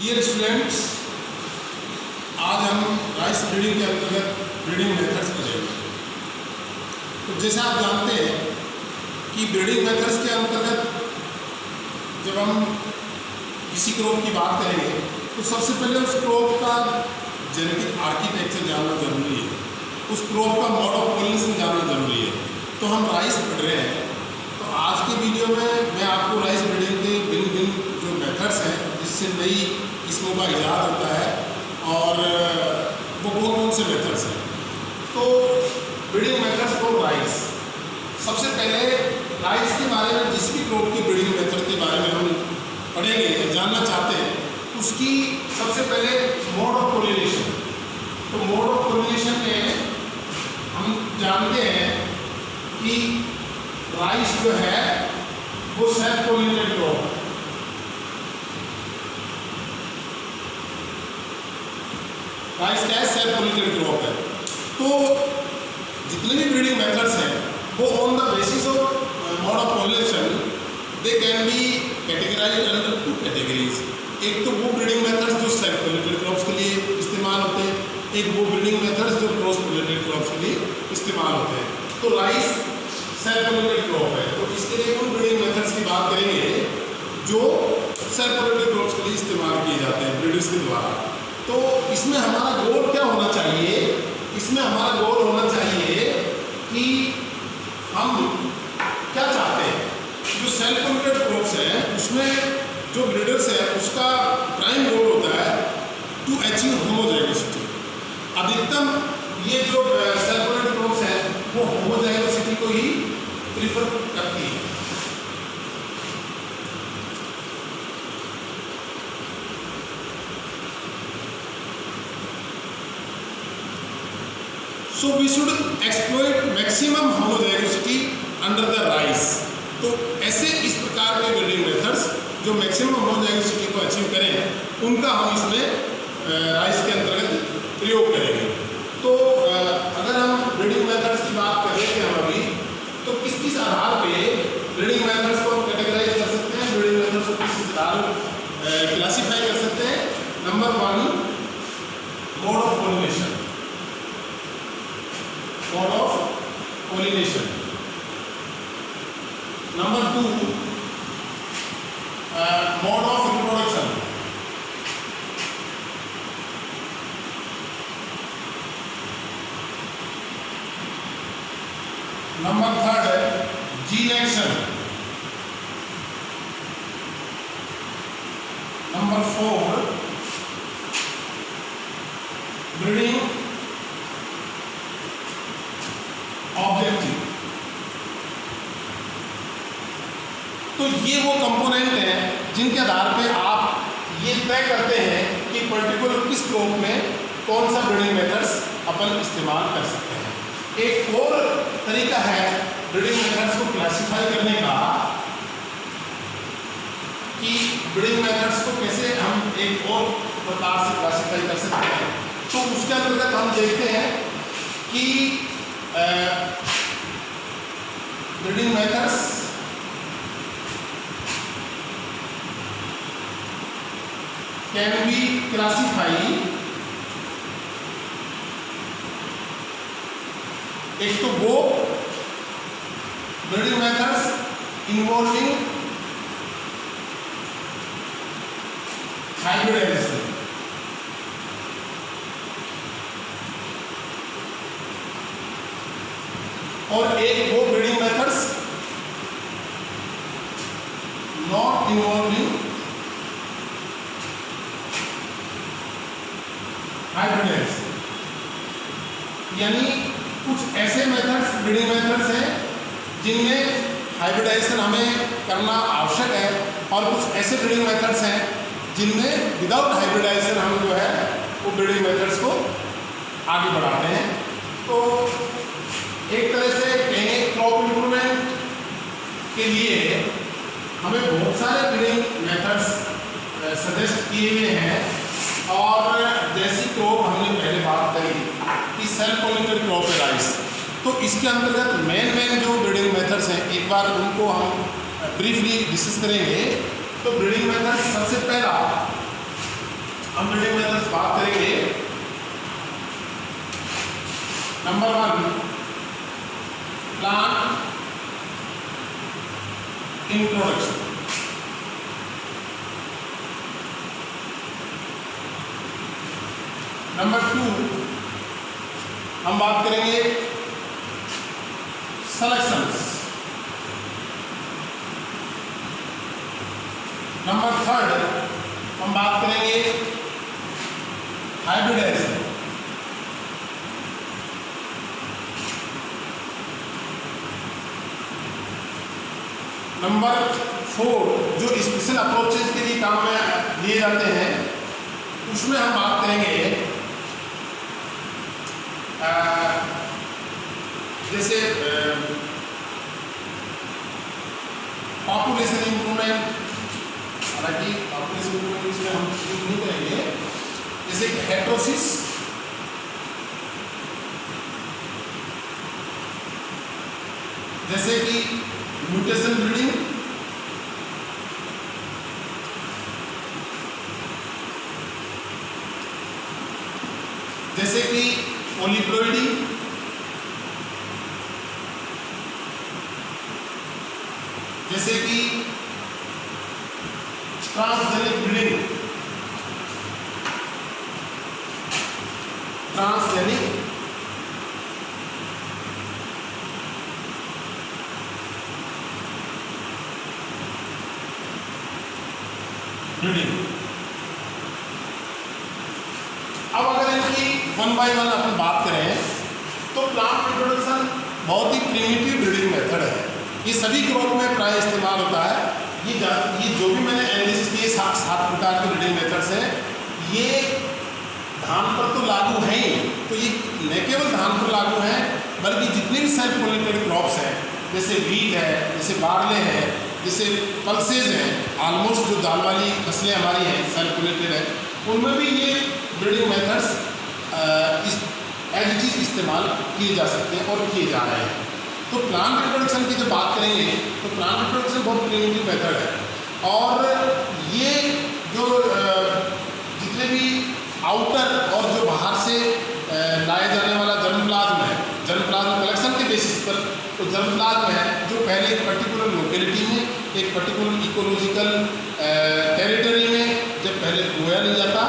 Dear students, आज हम rice breeding के अंतर्गत ब्रीडिंग मेथड्स पढ़ेंगे। तो जैसे आप जानते हैं कि ब्रीडिंग मेथड्स के अंतर्गत जब हम किसी क्रॉप की बात करेंगे तो सबसे पहले उस क्रॉप का जेनेटिक आर्किटेक्चर जानना जरूरी है, उस क्रॉप का मोड ऑफ पॉलिनेशन जानना जरूरी है। तो हम राइस पढ़ रहे हैं, तो आज के वीडियो में मैं आपको राइस ब्रीडिंग के भिन्न भिन्न जो मेथड्स हैं जिससे नई किस्मों का इजाद होता है और वो कौन कौन से मेथड्स हैं। तो ब्रीडिंग मेथड्स फॉर राइस, सबसे पहले राइस के बारे में जिस भी क्रॉप की ब्रीडिंग मेथड के बारे में हम पढ़ेंगे या जानना चाहते हैं उसकी सबसे पहले मोड ऑफ पॉलिनेशन। तो मोड ऑफ पॉलिनेशन में हम जानते हैं कि राइस जो है वो सेल्फ पॉलिनेटेड क्रॉप, राइस क्या है, सेल्फ पॉलिनेटेड क्रॉप है। तो जितने भी ब्रीडिंग मेथड्स हैं वो on the basis of mode of pollination they can be categorised under two categories. एक तो वो ब्रीडिंग मेथड्स जो सेल्फ पॉलिनेटेड क्रॉप्स के लिए इस्तेमाल होते हैं, एक वो ब्रीडिंग मेथड्स जो क्रॉस पॉलिनेटेड क्रॉप्स के लिए इस्तेमाल होते हैं। तो राइस सेल्फ पॉलिनेटेड क्रॉप है, तो इसके लिए उन ब्रीडिंग मेथड्स की बात करेंगे जो सेल्फ पॉलिनेटेड क्रॉप्स के लिए इस्तेमाल किए जाते हैं ब्रीडर्स के द्वारा। तो इसमें हमारा गोल क्या होना चाहिए, इसमें हमारा गोल होना चाहिए कि हम क्या चाहते हैं। जो सेल्फ पॉलिनेटेड क्रॉप्स हैं उसमें जो ब्रीडर्स है उसका प्राइम गोल होता है टू अचीव होमोजाइगोसिटी। अधिकतम ये जो सेल्फ पॉलिनेटेड क्रॉप्स हैं वो होमोजाइगोसिटी को ही प्रीफर करती है। So we should exploit maximum homozygosity under the rice। तो ऐसे इस प्रकार के ब्रीडिंग मेथड्स जो मैक्सिमम होमोजाइगोसिटी को अचीव करें उनका हम इसमें राइस के अंतर्गत प्रयोग करेंगे। तो अगर हम ब्रीडिंग मेथड्स की बात कर रहे थे हम अभी, तो किस किस आधार पे ब्रीडिंग मेथड्स को हम कैटेगराइज कर सकते हैं, ब्रीडिंग मेथड्स को किस आधार क्लासीफाई कर सकते हैं। Number 1 mode of pollination, mode of pollination. Number 2 mode of reproduction. Number 3 जीनेशन। Number 4 breeding objective. तो ये वो कंपोनेंट हैं जिनके आधार पे आप ये तय करते हैं कि पर्टिकुलर किस क्रॉप में कौन सा ब्रीडिंग मेथड्स अपन इस्तेमाल कर सकते हैं। एक और तरीका है ब्रीडिंग मेथड्स को क्लासिफाई करने का कि ब्रीडिंग मेथड्स को कैसे हम एक और प्रकार से क्लासिफाई कर सकते हैं। तो उसके अंतर्गत हम देखते हैं कि breeding methods can be classify. एक तो वो ब्रीडिंग मेथड्स इन्वॉल्विंग हाइब्रिडाइजेशन, और एक वो breeding methods not involving hybridization. यानी कुछ ऐसे मेथड्स ब्रीडिंग मेथड्स हैं जिनमें हाइब्रिडाइजेशन हमें करना आवश्यक है, और कुछ ऐसे ब्रीडिंग मेथड्स हैं जिनमें विदाउट हाइब्रिडाइजेशन हम जो है वो ब्रीडिंग मेथड्स को आगे बढ़ाते हैं। तो एक तरह से कहेंगे क्रॉप इम्प्रूवमेंट के लिए हमें बहुत सारे ब्रीडिंग मेथड्स सजेस्ट किए गए हैं, और जैसी क्रॉप हमने पहले बात करी कि सेल्फ पॉलिनेटेड क्रॉप है राइस, तो इसके अंतर्गत मेन जो ब्रीडिंग मेथड्स हैं एक बार उनको हम ब्रीफली डिस्कस करेंगे। तो ब्रीडिंग मेथड सबसे पहला हम ब्रीडिंग मेथड्स बात करेंगे। Number 1, plant introduction. नंबर 2, हम बात करेंगे सेलेक्शंस। नंबर 3, हम बात करेंगे हाइब्रिडाइजेशन। नंबर 4, जो स्पेशल अप्रोचेज के लिए काम में लिए जाते हैं, उसमें हम बात करेंगे जैसे पॉपुलेशन इंप्रूवमेंट, हालांकि पॉपुलेशन इंप्रूवमेंट इसमें हम यूज नहीं करेंगे, जैसे हेट्रोसिस, जैसे कि म्यूटेशन ब्रीडिंग, जैसे कि पॉलीप्लोइडी, जैसे कि ट्रांसजेनिक ब्रीडिंग, ट्रांसजेनिक ब्रीडिंग। अब अगर इनकी 1 बाय 1 अपन बात करें तो प्लांट इंट्रोडक्शन बहुत ही प्रिमिटिव ब्रीडिंग मेथड है। ये सभी क्रॉप में प्राय इस्तेमाल होता है। ये जो भी मैंने एनालिसिस किए 7 प्रकार के ब्रीडिंग मेथड्स हैं, ये धान पर तो लागू हैं ही, तो ये न केवल धान पर लागू हैं बल्कि जितने भी सेल्फ पोलिनेटेड क्रॉप्स हैं, जैसे वीट है, जैसे बार्ले है, जैसे पल्सेज हैं, ऑलमोस्ट जो दाल वाली फसलें हमारी हैं सेल्फ पोलिनेटेड है, उनमें भी ये breeding methods as it is इस्तेमाल किए जा सकते हैं और किए जा रहे हैं। तो प्लांट रिप्रोडक्शन की जब बात करेंगे तो प्लांट रिप्रोडक्शन बहुत प्रिमिटिव मेथड है और ये जो जितने भी आउटर और जो बाहर से लाए जाने वाला जर्मप्लाज्म है, जर्मप्लाज्म कलेक्शन के बेसिस पर, तो जर्मप्लाज्म है जो पहले एक पर्टिकुलर लोकेलिटी में, एक पर्टिकुलर इकोलॉजिकल टेरिटरी में जब पहले बोया नहीं जाता,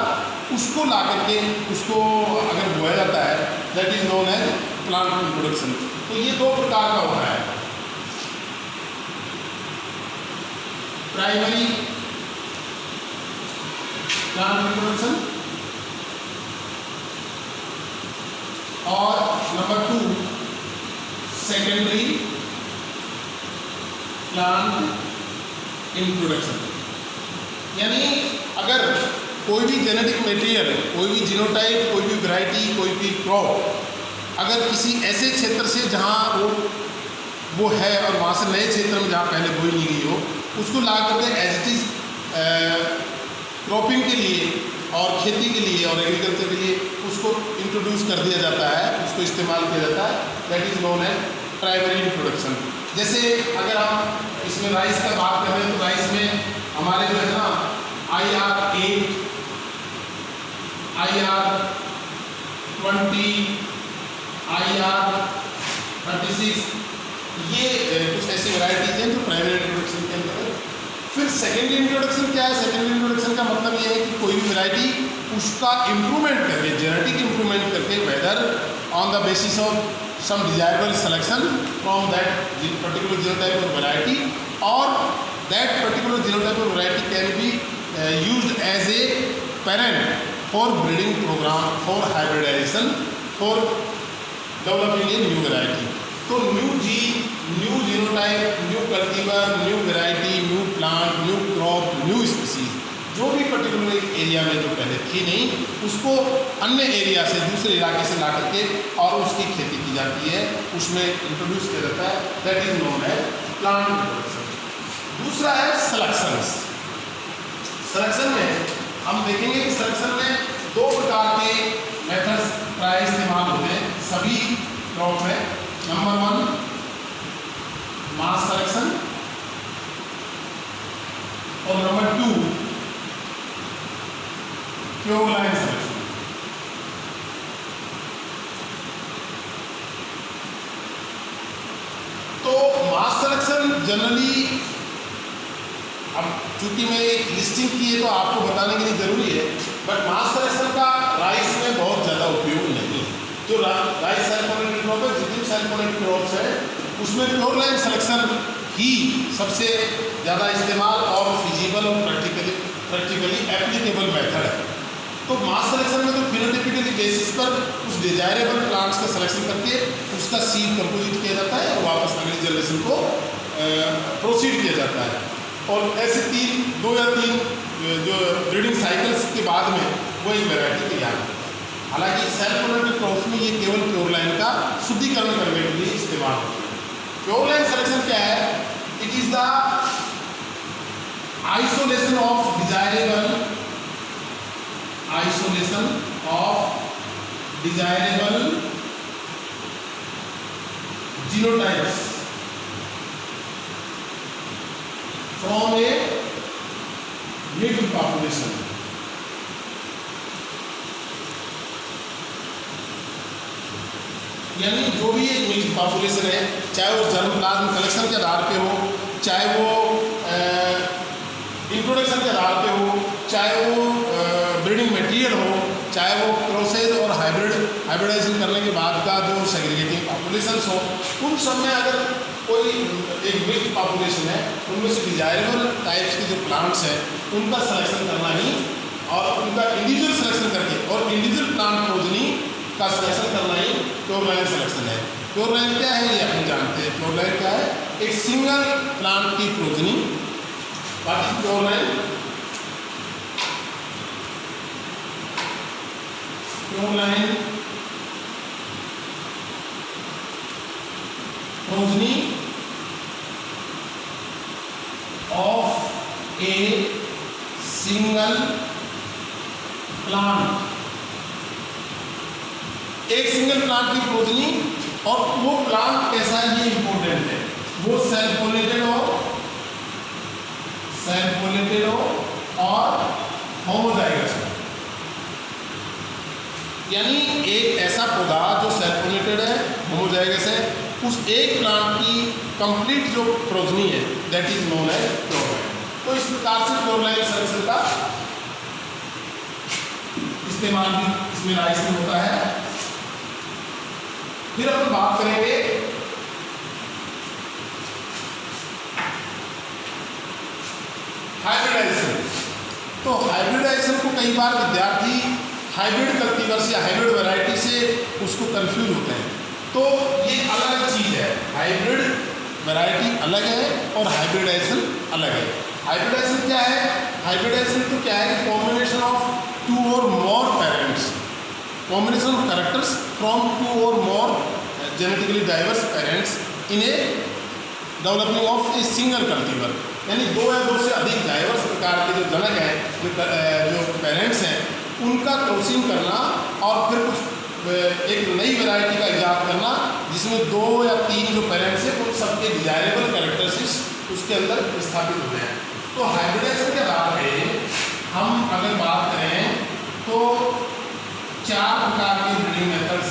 उसको ला करके उसको अगर बोया जाता है, that is known as plant reproduction. तो ये 2 प्रकार का होता है, प्राइमरी प्लांट रिप्रोडक्शन और नंबर 2 सेकेंडरी प्लांट इंट्रोडक्शन। यानी अगर कोई भी जेनेटिक मटेरियल, कोई भी जीनोटाइप, कोई भी वैरायटी, कोई भी क्रॉप अगर किसी ऐसे क्षेत्र से जहाँ वो है और वहाँ से नए क्षेत्र में जहाँ पहले बोई नहीं गई हो, उसको ला करके एज इट इज क्रॉपिंग के लिए और खेती के लिए और एग्रीकल्चर के लिए उसको इंट्रोड्यूस कर दिया जाता है, उसको इस्तेमाल किया जाता है, that is known as primary introduction. जैसे अगर हम इसमें राइस का बात करें तो राइस में हमारे जो है ना IR8, IR20, IR36, ये कुछ ऐसी वैरायटीज हैं जो प्राइमरी इंट्रोडक्शन के अंदर। फिर सेकेंडरी इंट्रोडक्शन क्या है? सेकेंडरी इंट्रोडक्शन का मतलब ये है कि कोई भी वैरायटी उसका इम्प्रूवमेंट करके, जेनेटिक इम्प्रूवमेंट करके, whether on the basis of some desirable selection from that particular genotype or variety, or that particular genotype or variety can be used as a parent for breeding program, for hybridization, for developing a new variety. तो new gene, new genotype, new cultivar, new variety, new plant, new crop, new species, जो भी particular area में जो पहले थी नहीं, उसको अन्य एरिया से, दूसरे इलाके से ला करके और उसकी खेती की जाती है, उसमें इंट्रोड्यूस किया जाता है, that is known as plant introduction. दूसरा है सिलेक्शंस। सिलेक्शन में हम देखेंगे कि सिलेक्शन में 2 प्रकार के मेथड्स प्राय इस्तेमाल होते हैं सभी क्रॉप में। नंबर 1 मास सिलेक्शन और नंबर 2 प्योर लाइन सिलेक्शन। तो मास सिलेक्शन जनरली, अब चूंकि मैं एक लिस्टिंग की है तो आपको बताने के लिए जरूरी है, बट मास सिलेक्शन का राइस में बहुत ज़्यादा उपयोग नहीं है। जो राइस सेल पोलेटेड क्रॉप है, जितनी सेल पोलेटेड क्रॉप्स है उसमें प्योर लाइन सिलेक्शन ही सबसे ज़्यादा इस्तेमाल और फिजिबल और प्रैक्टिकली एप्लीकेबल मेथड है। तो मास सिलेक्शन में तो फिनोटाइपिकली बेसिस पर उस डिजायरेबल प्लांट्स का सिलेक्शन करके उसका सीड कंपोजिट किया जाता है और वापस अगली जनरेशन को प्रोसीड किया जाता है। और ऐसे दो या तीन जो ब्रीडिंग साइकिल्स के बाद में वो एक वैरायटी तैयार होती है। हालांकि सेल पोलेटेड क्रॉप्स में ये केवल प्योर लाइन का शुद्धिकरण करने के लिए इस्तेमाल होता है। प्योर लाइन सिलेक्शन क्या है? It is the isolation of desirable genotypes from A mixed population. यानी जो भी एक मिक्स्ड पॉपुलेशन है, चाहे वो जर्मप्लाज्म कलेक्शन के आधार पे हो, चाहे वो इंट्रोडक्शन के आधार पे हो, चाहे वो ब्रीडिंग मटेरियल हो, चाहे वो प्रोसेस और हाइब्रिडाइजेशन करने के बाद का जो सेग्रीगेटिंग पॉपुलेशंस हो, उन सब में अगर कोई एक मिक्स्ड पॉपुलेशन है, उनमें से डिजायरेबल टाइप्स के जो प्लांट्स हैं उनका सिलेक्शन करना ही, और उनका इंडिविजुअल सिलेक्शन करके और इंडिविजुअल प्लांट प्रोजनी का सिलेक्शन करना ही प्योर लाइन सिलेक्शन है। प्योर लाइन क्या है ये अपन जानते हैं। प्योर लाइन क्या है? एक सिंगल प्लांट की progeny. What is pure line? Pure line progeny of a single plant, एक सिंगल प्लांट की प्रोजनी, और वो प्लांट कैसा है ये इंपॉर्टेंट है। वो सेल्फ पोलेटेड हो और होमोजाइगस हो। यानी एक ऐसा पौधा जो सेल्फ पोलेटेड है, होमोजाइगस है, उस एक प्लांट की कंप्लीट जो प्रोजनी है that is known as pure line. तो इस प्रकार से प्योर लाइन सिलेक्शन का इस्तेमाल भी इसमें राइस में होता है। फिर अपन बात करेंगे हाइब्रिडाइजेशन। तो हाइब्रिडाइजेशन को कई बार विद्यार्थी हाइब्रिड कल्टीवर्स या हाइब्रिड वैरायटी से उसको कंफ्यूज होते हैं। तो ये अलग अलग चीज़ है। हाइब्रिड वैरायटी अलग है और हाइब्रिडाइजेशन अलग है। हाइब्रिडाइजेशन क्या है? हाइब्रिडाइजेशन तो क्या है कि कॉम्बिनेशन ऑफ टू और मोर parents, combination of characters from two or more genetically diverse parents in a developing of a single cultivar। यानी दो या दो से अधिक डाइवर्स प्रकार के जो जनक हैं, जो पेरेंट्स हैं, उनका क्रॉसिंग करना और फिर कुछ एक नई वैरायटी का इजाद करना जिसमें दो या तीन जो पेरेंट्स हैं उन सबके डिजायरेबल कैरेक्टरिस्टिक्स उसके अंदर स्थापित हो जाए। तो हाइब्रिडाइजेशन के आधार पे हम अगर बात करें तो चार प्रकार के ब्रीडिंग मेथड्स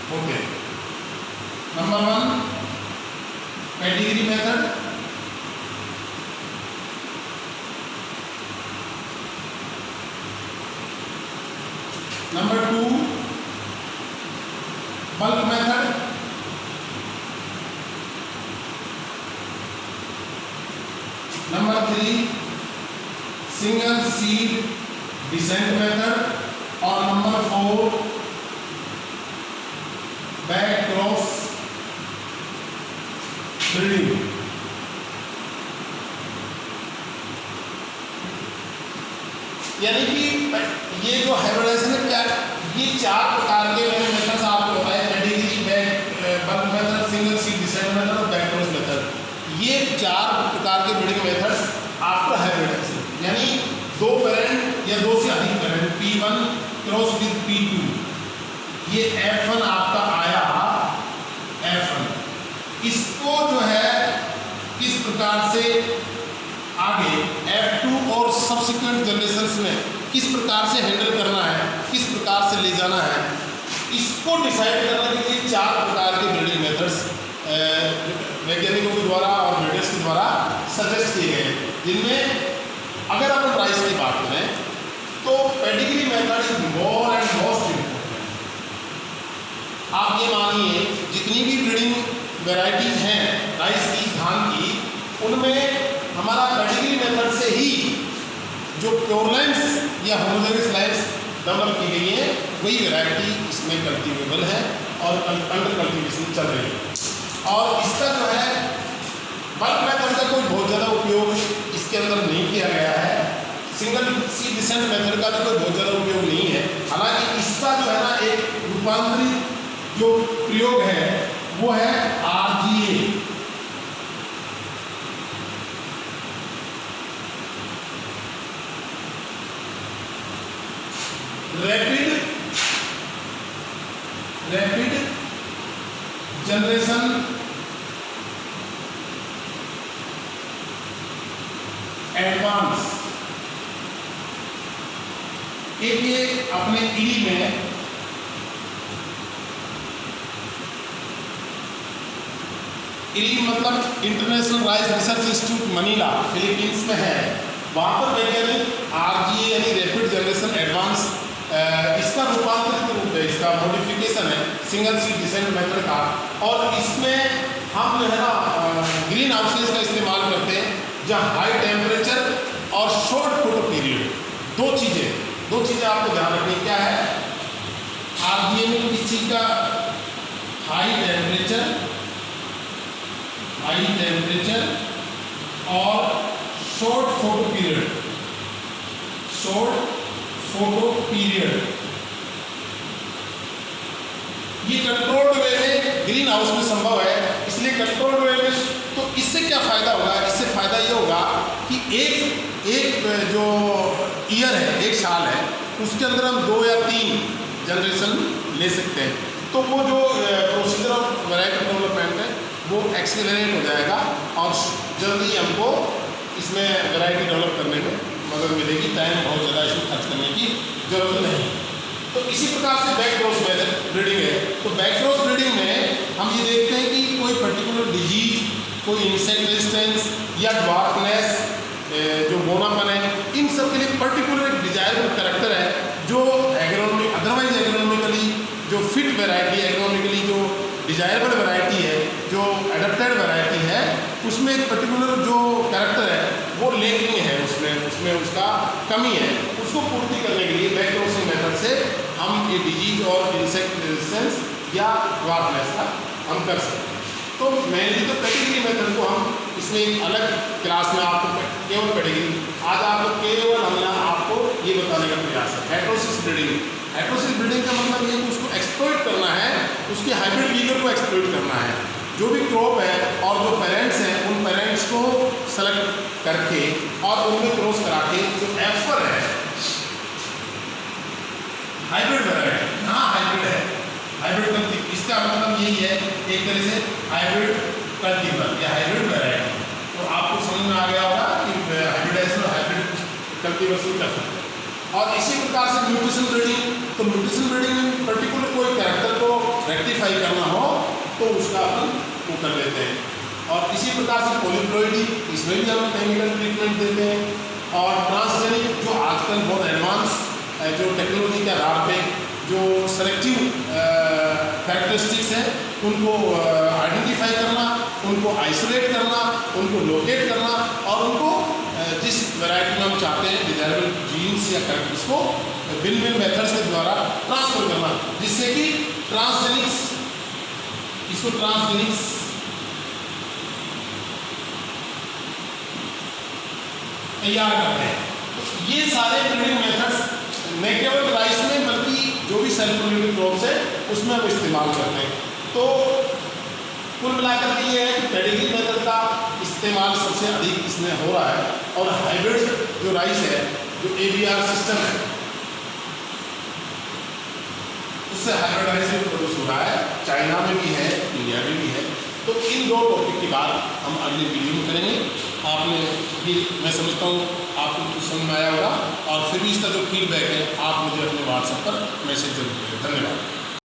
होते हैं। Number 1 pedigree method, number 2 bulk method, number 3 single seed descent method, और नंबर 4 बैक क्रॉस ब्रीडिंग। यानी कि ये जो हाइब्रिडाइजेशन है क्या, ये चार प्रकार के मैंने मेथड्स आपको बताए, pedigree, bulk method, single seed descent method और बैक क्रॉस मेथड। ये चार प्रकार के ब्रीडिंग मेथड्स आफ्टर हाइब्रिडाइजेशन, यानी दो पेरेंट या दो से अधिक parent, P1 cross with P2, ये F1 आपका आया, F1 इसको जो है किस प्रकार से आगे F2 और सब्सिक्वेंट जनरेशंस में किस प्रकार से हैंडल करना है, किस प्रकार से ले जाना है, इसको डिसाइड करने के लिए 4 प्रकार के ब्रीडिंग मेथड्स वैज्ञानिकों के द्वारा और ब्रीडर्स के द्वारा सजेस्ट किए गए हैं, जिनमें अगर अपन राइस की बात करें तो pedigree method is more and most important. आप ये मानिए जितनी भी ब्रीडिंग वैरायटीज हैं राइस की, धान की, उनमें हमारा पेडिग्री मेथड से ही जो प्योर लाइन्स या होमोजेगस लाइन्स डेवलप की गई है वही वैरायटी इसमें कल्टिवेबल है और अंडर कल्टिवेशन चल रही है। और इसका जो है बल्क मेथड का कोई बहुत ज़्यादा उपयोग इसके अंदर नहीं किया गया है, सिंगल सीड डिसेंट मेथड का भी कोई बहुत ज़्यादा उपयोग नहीं है। हालांकि इसका जो है ना एक रूपांतरित जो प्रयोग है वो है RGA, रैपिड जनरेशन एडवांस। एक ये अपने इरी में मतलब international rice research institute Manila Philippines में है, वहाँ पर वैज्ञानिक RGA यानी रैपिड जनरेशन एडवांस इसका रूपांतरित रूप है, इसका मॉडिफिकेशन है सिंगल सीड डिसेंट मेथड का। और इसमें हम जो है ना ग्रीन हाउसेज का इस्तेमाल करते हैं जहाँ हाई टेम्परेचर और शॉर्ट फोटो पीरियड, दो चीज़ें आपको ध्यान रखनी। क्या है RGA में किस चीज़ का? हाई टेम्परेचर और शॉर्ट फोटो पीरियड, ये कंट्रोल्ड वे में ग्रीन हाउस में संभव है। इसलिए कंट्रोल्ड वे में तो इससे क्या फ़ायदा होगा? इससे फ़ायदा ये होगा कि एक जो ईयर है, एक साल है, उसके अंदर हम 2 या 3 जनरेशन ले सकते हैं। तो वो जो प्रोसीजर ऑफ वैरायटी डेवलपमेंट है वो एक्सेलरेट हो जाएगा और जल्दी हमको इसमें वैरायटी डेवलप करने में मदद मिलेगी। टाइम बहुत ज़्यादा इसमें खर्च करने की ज़रूरत नहीं। तो इसी प्रकार से बैक क्रॉस ब्रीडिंग है। तो बैक क्रॉस ब्रीडिंग में हम ये देखते हैं कि कोई पर्टिकुलर डिजीज, कोई इंसेक्ट रेजिस्टेंस या ड्वार्फनेस, जो बोनापन है, इन सब के लिए पर्टिकुलर एक डिजायरेबल कैरेक्टर है जो एग्रोनॉमिक अदरवाइज एग्रोनॉमिकली जो फिट वैरायटी, एग्रोनॉमिकली जो डिजायरेबल वैरायटी है, जो एडेप्टेड वैरायटी है, उसमें एक पर्टिकुलर जो कैरेक्टर है वो लेकिंग है, उसमें उसका कमी है। उसको पूर्ति करने के लिए बैक क्रॉसिंग मेथड से हम ये डिजीज और इंसेक्ट रेजिस्टेंस या ड्वार्फनेस का हम कर सकते हैं। तो मेनली तो पेडिग्री मेथड को हम इसमें एक अलग क्लास में आपको केवल पेडिग्री, आज हमने आपको ये बताने का प्रयास है। हेटेरोसिस ब्रीडिंग का मतलब ये कि उसको एक्सप्लॉइट करना है, उसके हाइब्रिड लीगर को एक्सप्लॉइट करना है। जो भी क्रॉप है और जो पेरेंट्स हैं उन पेरेंट्स को सेलेक्ट करके और उनमें क्रॉस करा के जो एफर है हाइब्रिड वैरायटी, हाँ हाइब्रिड है, हाइब्रिड कल्टीवेटर, इसका मतलब यही है एक तरह से हाइब्रिड कल्टीवेटर या हाइब्रिड वैरायटी। तो आपको समझ में आ गया होगा कि हाइब्रिडाइजेशन और हाइब्रिड कल्टीवेशन कर सकते हैं। और इसी प्रकार से म्यूटेशन ब्रीडिंग, तो म्यूटेशन ब्रीडिंग में पर्टिकुलर कोई कैरेक्टर को रेक्टिफाई करना हो तो उसका अपन वो कर लेते हैं। और इसी प्रकार से पॉलीप्लॉइडी, इसमें भी हम केमिकल ट्रीटमेंट देते हैं। और ट्रांसजेनिक जो आजकल बहुत एडवांस जो टेक्नोलॉजी के आधार पे जो सेलेक्टिव कैरेक्टरिस्टिक्स हैं उनको आइडेंटिफाई करना, उनको आइसोलेट करना, उनको लोकेट करना और उनको जिस वैरायटी में हम चाहते हैं डिजायरेबल जीन्स या कैरेक्टर्स को विन मेथड्स के द्वारा ट्रांसफर करना, जिससे कि ट्रांसजेनिक्स, इसको ट्रांसजेनिक्स तैयार करते हैं। तो ये सारे ब्रीडिंग मेथड्स न केवल राइस में बल्कि जो भी सेल्फ प्रोड्यूटिंग क्रॉप्स है उसमें हम इस्तेमाल करते हैं। तो कुल मिलाकर के ये है कि पेडिग्री मेथड का इस्तेमाल सबसे अधिक इसमें हो रहा है। और हाइब्रिड जो राइस है, जो AVR सिस्टम है, उससे हाइब्रिड राइस भी प्रोड्यूस हो रहा है, चाइना में भी है, इंडिया में भी है। तो इन 2 टॉपिक की बात हम अगले वीडियो में करेंगे। आपने भी, मैं समझता हूँ आपको कुछ समझ में आया होगा। और फिर भी इसका जो फीडबैक है आप मुझे अपने व्हाट्सएप पर मैसेज जरूर करें। धन्यवाद।